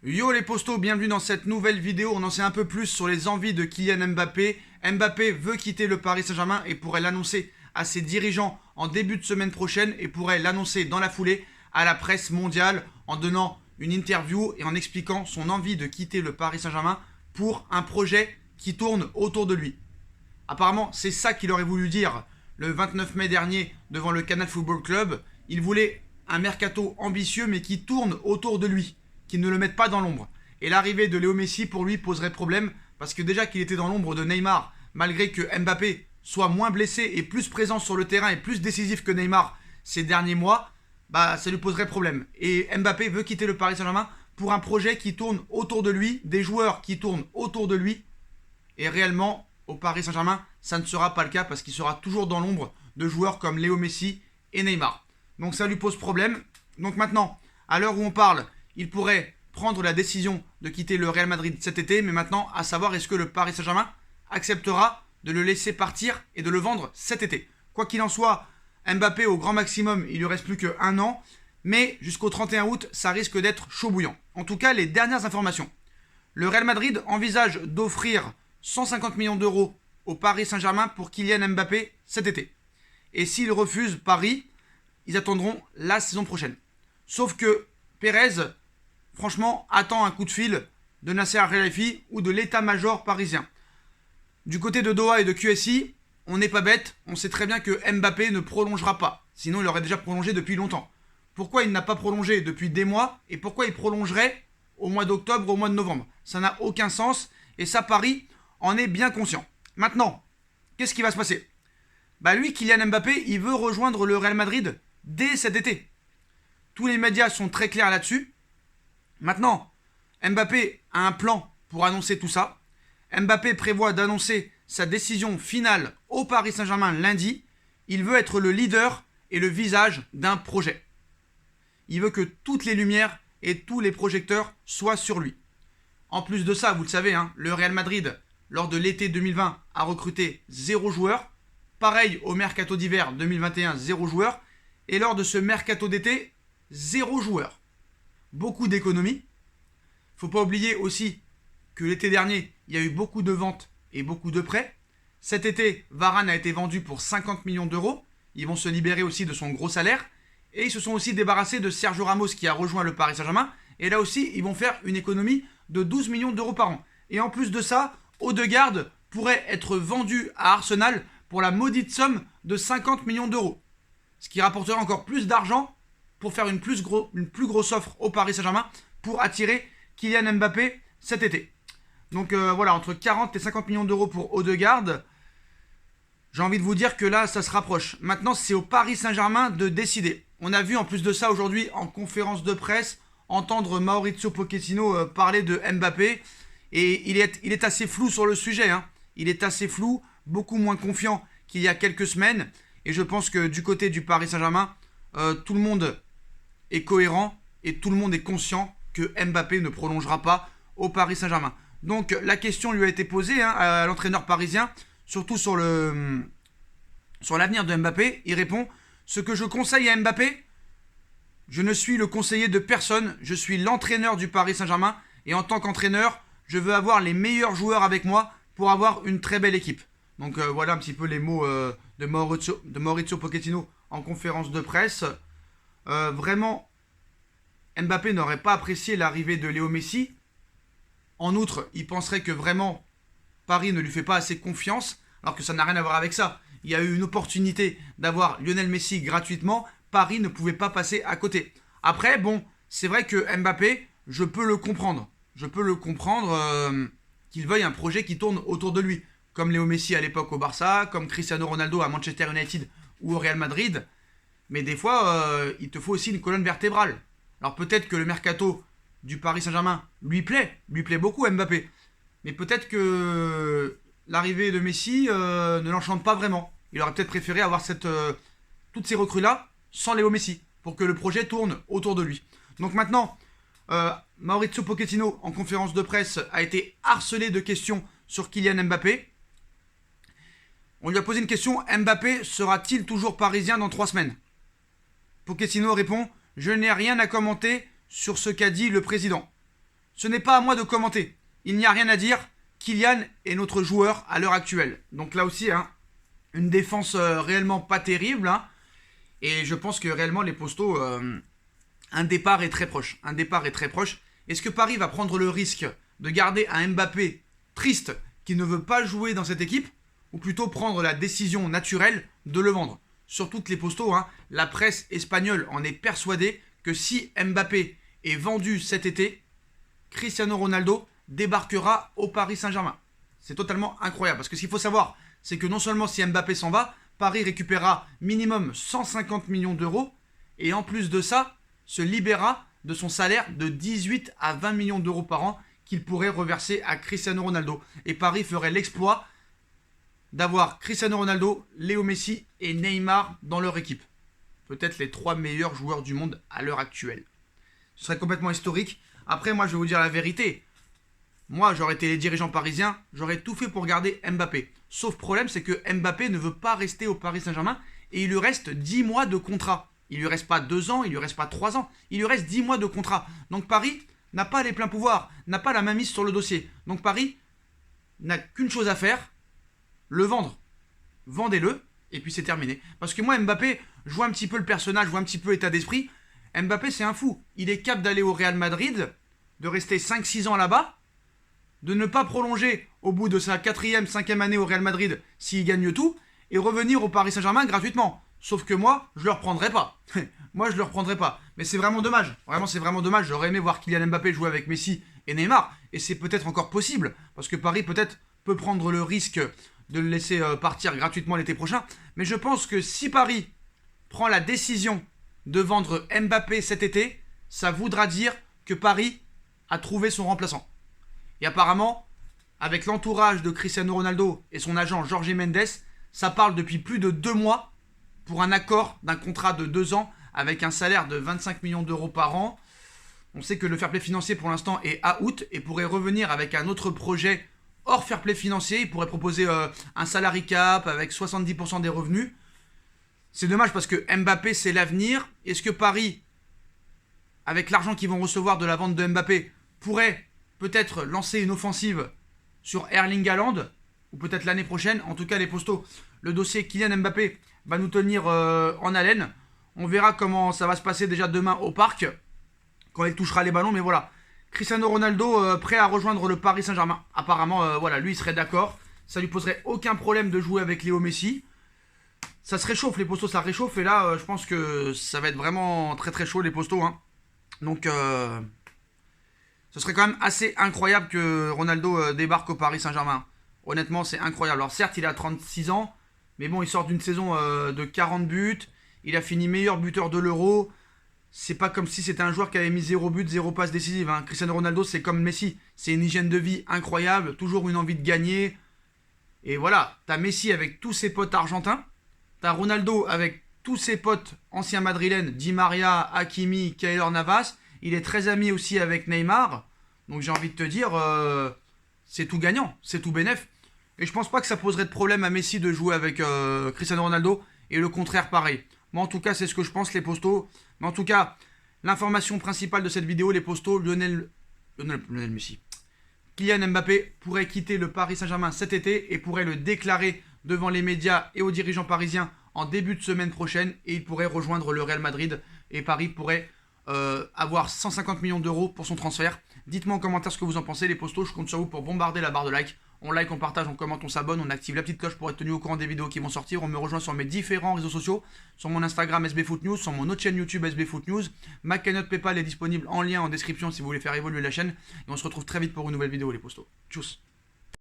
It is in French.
Yo les postos, bienvenue dans cette nouvelle vidéo. On en sait un peu plus sur les envies de Kylian Mbappé. Mbappé veut quitter le Paris Saint-Germain et pourrait l'annoncer à ses dirigeants en début de semaine prochaine et pourrait l'annoncer dans la foulée à la presse mondiale en donnant une interview et en expliquant son envie de quitter le Paris Saint-Germain pour un projet qui tourne autour de lui. Apparemment, c'est ça qu'il aurait voulu dire le 29 mai dernier devant le Canal Football Club. Il voulait un mercato ambitieux mais qui tourne autour de lui, qui ne le mette pas dans l'ombre. Et l'arrivée de Léo Messi pour lui poserait problème parce que déjà qu'il était dans l'ombre de Neymar, malgré que Mbappé soit moins blessé et plus présent sur le terrain et plus décisif que Neymar ces derniers mois, ça lui poserait problème. Et Mbappé veut quitter le Paris Saint-Germain pour un projet qui tourne autour de lui, des joueurs qui tournent autour de lui. Et réellement, au Paris Saint-Germain, ça ne sera pas le cas parce qu'il sera toujours dans l'ombre de joueurs comme Léo Messi et Neymar. Donc ça lui pose problème. Donc maintenant, à l'heure où on parle, il pourrait prendre la décision de quitter le Real Madrid cet été, mais maintenant, à savoir, est-ce que le Paris Saint-Germain acceptera de le laisser partir et de le vendre cet été. Quoi qu'il en soit, Mbappé au grand maximum, il lui reste plus qu'un an, mais jusqu'au 31 août, ça risque d'être chaud bouillant. En tout cas, les dernières informations. Le Real Madrid envisage d'offrir 150 millions d'euros au Paris Saint-Germain pour Kylian Mbappé cet été. Et s'ils refusent Paris, ils attendront la saison prochaine. Sauf que Pérez, franchement, attend un coup de fil de Nasser Al-Khelaifi ou de l'état-major parisien. Du côté de Doha et de QSI, on n'est pas bête, on sait très bien que Mbappé ne prolongera pas. Sinon, il aurait déjà prolongé depuis longtemps. Pourquoi il n'a pas prolongé depuis des mois et pourquoi il prolongerait au mois d'octobre ou au mois de novembre? Ça n'a aucun sens et ça, Paris en est bien conscient. Maintenant, qu'est-ce qui va se passer? Lui, Kylian Mbappé, il veut rejoindre le Real Madrid dès cet été. Tous les médias sont très clairs là-dessus. Maintenant, Mbappé a un plan pour annoncer tout ça. Mbappé prévoit d'annoncer sa décision finale au Paris Saint-Germain lundi. Il veut être le leader et le visage d'un projet. Il veut que toutes les lumières et tous les projecteurs soient sur lui. En plus de ça, vous le savez, le Real Madrid, lors de l'été 2020, a recruté 0 joueur. Pareil au mercato d'hiver 2021, 0 joueur. Et lors de ce mercato d'été, 0 joueur. Beaucoup d'économies. Faut pas oublier aussi que l'été dernier, il y a eu beaucoup de ventes et beaucoup de prêts. Cet été, Varane a été vendu pour 50 millions d'euros. Ils vont se libérer aussi de son gros salaire. Et ils se sont aussi débarrassés de Sergio Ramos qui a rejoint le Paris Saint-Germain. Et là aussi, ils vont faire une économie de 12 millions d'euros par an. Et en plus de ça, Odegaard pourrait être vendu à Arsenal pour la maudite somme de 50 millions d'euros. Ce qui rapporterait encore plus d'argent pour faire une plus grosse offre au Paris Saint-Germain pour attirer Kylian Mbappé cet été. Donc voilà, entre 40 et 50 millions d'euros pour Odegaard. J'ai envie de vous dire que là, ça se rapproche. Maintenant, c'est au Paris Saint-Germain de décider. On a vu en plus de ça aujourd'hui en conférence de presse entendre Mauricio Pochettino parler de Mbappé. Et il est assez flou sur le sujet. Il est assez flou, beaucoup moins confiant qu'il y a quelques semaines. Et je pense que du côté du Paris Saint-Germain, tout le monde est cohérent et tout le monde est conscient que Mbappé ne prolongera pas au Paris Saint-Germain. Donc la question lui a été posée à l'entraîneur parisien, surtout sur l'avenir de Mbappé. Il répond: ce que je conseille à Mbappé, je ne suis le conseiller de personne, je suis l'entraîneur du Paris Saint-Germain et en tant qu'entraîneur, je veux avoir les meilleurs joueurs avec moi pour avoir une très belle équipe. Donc voilà un petit peu les mots de Mauricio Pochettino en conférence de presse. Vraiment, Mbappé n'aurait pas apprécié l'arrivée de Léo Messi. En outre, il penserait que vraiment Paris ne lui fait pas assez confiance, alors que ça n'a rien à voir avec ça. Il y a eu une opportunité d'avoir Lionel Messi gratuitement, Paris ne pouvait pas passer à côté. Après, bon, c'est vrai que Mbappé, je peux le comprendre. Je peux le comprendre qu'il veuille un projet qui tourne autour de lui. Comme Léo Messi à l'époque au Barça, comme Cristiano Ronaldo à Manchester United ou au Real Madrid. Mais des fois, il te faut aussi une colonne vertébrale. Alors peut-être que le mercato du Paris Saint-Germain lui plaît beaucoup Mbappé. Mais peut-être que l'arrivée de Messi ne l'enchante pas vraiment. Il aurait peut-être préféré avoir toutes ces recrues-là sans Léo Messi, pour que le projet tourne autour de lui. Donc maintenant, Mauricio Pochettino, en conférence de presse, a été harcelé de questions sur Kylian Mbappé. On lui a posé une question: Mbappé sera-t-il toujours parisien dans 3 semaines? Pochettino répond: je n'ai rien à commenter sur ce qu'a dit le président. ce n'est pas à moi de commenter. Il n'y a rien à dire. Kylian est notre joueur à l'heure actuelle. Donc là aussi, hein, une défense réellement pas terrible. Hein, et je pense que réellement les Postos, un départ est très proche. Un départ est très proche. Est-ce que Paris va prendre le risque de garder un Mbappé triste qui ne veut pas jouer dans cette équipe, ou plutôt prendre la décision naturelle de le vendre? Surtout que les Postos, hein, la presse espagnole en est persuadée que si Mbappé est vendu cet été, Cristiano Ronaldo débarquera au Paris Saint-Germain. C'est totalement incroyable, parce que ce qu'il faut savoir, c'est que non seulement si Mbappé s'en va, Paris récupérera minimum 150 millions d'euros, et en plus de ça, se libérera de son salaire de 18 à 20 millions d'euros par an qu'il pourrait reverser à Cristiano Ronaldo. Et Paris ferait l'exploit d'avoir Cristiano Ronaldo, Léo Messi et Neymar dans leur équipe. Peut-être les 3 meilleurs joueurs du monde à l'heure actuelle. Ce serait complètement historique. Après, moi, je vais vous dire la vérité. Moi, j'aurais été les dirigeants parisiens, j'aurais tout fait pour garder Mbappé. Sauf problème, c'est que Mbappé ne veut pas rester au Paris Saint-Germain et il lui reste 10 mois de contrat. Il lui reste pas 2 ans, il lui reste pas 3 ans, il lui reste 10 mois de contrat. Donc Paris n'a pas les pleins pouvoirs, n'a pas la main mise sur le dossier. Donc Paris n'a qu'une chose à faire, le vendre. Vendez-le, et puis c'est terminé. Parce que moi, Mbappé, je vois un petit peu le personnage, je vois un petit peu l'état d'esprit. Mbappé, c'est un fou. Il est capable d'aller au Real Madrid, de rester 5-6 ans là-bas, de ne pas prolonger au bout de sa 4e, 5e année au Real Madrid s'il gagne tout, et revenir au Paris Saint-Germain gratuitement. Sauf que moi, je le reprendrai pas. Moi, je le reprendrai pas. Mais c'est vraiment dommage. Vraiment, c'est vraiment dommage. J'aurais aimé voir Kylian Mbappé jouer avec Messi et Neymar. Et c'est peut-être encore possible. Parce que Paris, peut-être, peut prendre le risque de le laisser partir gratuitement l'été prochain. Mais je pense que si Paris prend la décision de vendre Mbappé cet été, ça voudra dire que Paris a trouvé son remplaçant. Et apparemment, avec l'entourage de Cristiano Ronaldo et son agent Jorge Mendes, ça parle depuis plus de 2 mois pour un accord d'un contrat de 2 ans avec un salaire de 25 millions d'euros par an. On sait que le fair play financier pour l'instant est à août et pourrait revenir avec un autre projet hors fair play financier. Il pourrait proposer un salary cap avec 70% des revenus. C'est dommage parce que Mbappé c'est l'avenir. Est-ce que Paris, avec l'argent qu'ils vont recevoir de la vente de Mbappé, pourrait peut-être lancer une offensive sur Erling Haaland, ou peut-être l'année prochaine? En tout cas, les Postos, le dossier Kylian Mbappé va nous tenir en haleine. On verra comment ça va se passer déjà demain au parc, quand il touchera les ballons. Mais voilà, Cristiano Ronaldo prêt à rejoindre le Paris Saint-Germain. Apparemment, voilà, lui il serait d'accord. Ça lui poserait aucun problème de jouer avec Léo Messi. Ça se réchauffe, les Postos, ça réchauffe. Et là, je pense que ça va être vraiment très très chaud, les Postos. Hein. Donc, ce serait quand même assez incroyable que Ronaldo débarque au Paris Saint-Germain. Honnêtement, c'est incroyable. Alors certes, il a 36 ans, mais bon, il sort d'une saison de 40 buts. Il a fini meilleur buteur de l'Euro. C'est pas comme si c'était un joueur qui avait mis 0 but, 0 passe décisive. Hein. Cristiano Ronaldo, c'est comme Messi. C'est une hygiène de vie incroyable, toujours une envie de gagner. Et voilà, t'as Messi avec tous ses potes argentins. T'as Ronaldo avec tous ses potes anciens madrilènes, Di Maria, Hakimi, Keylor Navas. Il est très ami aussi avec Neymar. Donc j'ai envie de te dire, c'est tout gagnant, c'est tout bénef. Et je pense pas que ça poserait de problème à Messi de jouer avec Cristiano Ronaldo. Et le contraire pareil. Moi en tout cas c'est ce que je pense, les Postos. Mais en tout cas, l'information principale de cette vidéo, les Postos, Lionel Messi. Kylian Mbappé pourrait quitter le Paris Saint-Germain cet été et pourrait le déclarer devant les médias et aux dirigeants parisiens en début de semaine prochaine. Et il pourrait rejoindre le Real Madrid. Et Paris pourrait avoir 150 millions d'euros pour son transfert. Dites-moi en commentaire ce que vous en pensez, les Postos. Je compte sur vous pour bombarder la barre de like. On like, on partage, on commente, on s'abonne, on active la petite cloche pour être tenu au courant des vidéos qui vont sortir. On me rejoint sur mes différents réseaux sociaux, sur mon Instagram SBFootNews, sur mon autre chaîne YouTube SBFootNews. Ma cagnotte PayPal est disponible en lien en description si vous voulez faire évoluer la chaîne. Et on se retrouve très vite pour une nouvelle vidéo, les Postos. Tchuss.